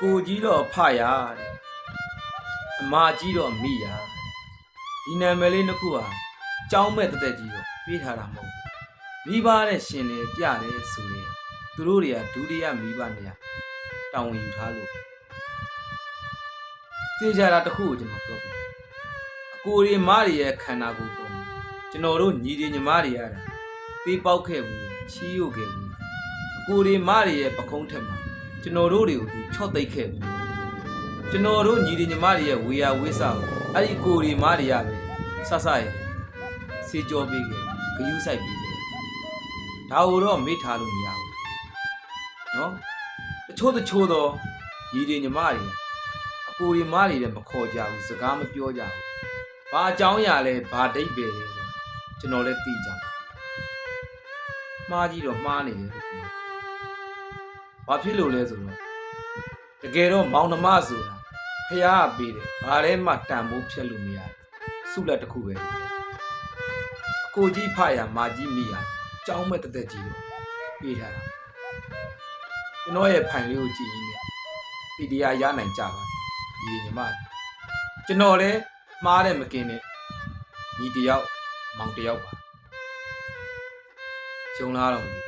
ကိုကြီးတော့ဖရတဲ့အမကြီးတော့မိရဒီနာမည်လေးနှစ်ခုဟာကြောင်းမဲ့တက်တက်ကြီးတော့ပေးထားတာမဟုတ်ဘူးမိဘနဲ့ရှင်တယ်ပြတယ်ဆိုရင်သူတို့တွေကဒုတိယမိဘနေရာတောင်းဝင်ယူထားလို့သိကြတာတစ်ခုကိုကျွန်တော်ပြောပြအကိုရီမတွေရဲ့ခန္ဓာကိုယ်ပေါ်ကျွန်တော်တို့ညီတွေညီမတွေရတာသေးပေါက်ခဲ့ဘူးချီးရုပ်ခဲ့ဘူးအကိုရီမတွေရဲ့ပကုံးထက်မှာကျွန်တော်တို့တွေကိုသူချော့သိပ်ခဲ့ဘူးကျွန်တော်တို့ညီတွေညီမတွေရဲ့ဝေယဝိစာကိုအဲ့ဒီကိုရီမတွေရပဲဆဆရဲ့စေကြောပေးခဲ့ဂယုစိုက်ပေးခဲ့ဒါကိုတော့မေ့ထားလို့မရဘူးနော်တချို့တော့ညီတွေညီမတွေအကိုရီမတွေလည်းမခေါ်ကြဘူးစကားမပြောကြဘူးဘာအကြောင်းအရာလဲဘာဒိတ်ပဲလဲဆိုကျွန်တော်လည်းသိကြတယ်မှားကြီးတော့မှားနေတယ်ဘာဖြစ်လို့လဲဆိုတော့တကယ်တော့မောင်နှမဆိုတာဖះကပေးတယ်ဘာလဲမှတန်ဖို့ဖြတ်လို့မရတယ်စုလက်တစ်ခုပဲအကိုကြီးဖရမာကြီးမိရကြောင်းမဲ့တက်တက်ကြီးတော့ပေးထားတာကျွန်တော်ရဲ့ဖိုင်လေးကိုကြည့်ရင်းနဲ့ဒီတရားရနိုင်ကြပါဒီညီမကျွန်တော်လည်းမှားတယ်မကင်းနဲ့ညီတယောက်မောင်တယောက်ပါရှုံးလားတော့မသိ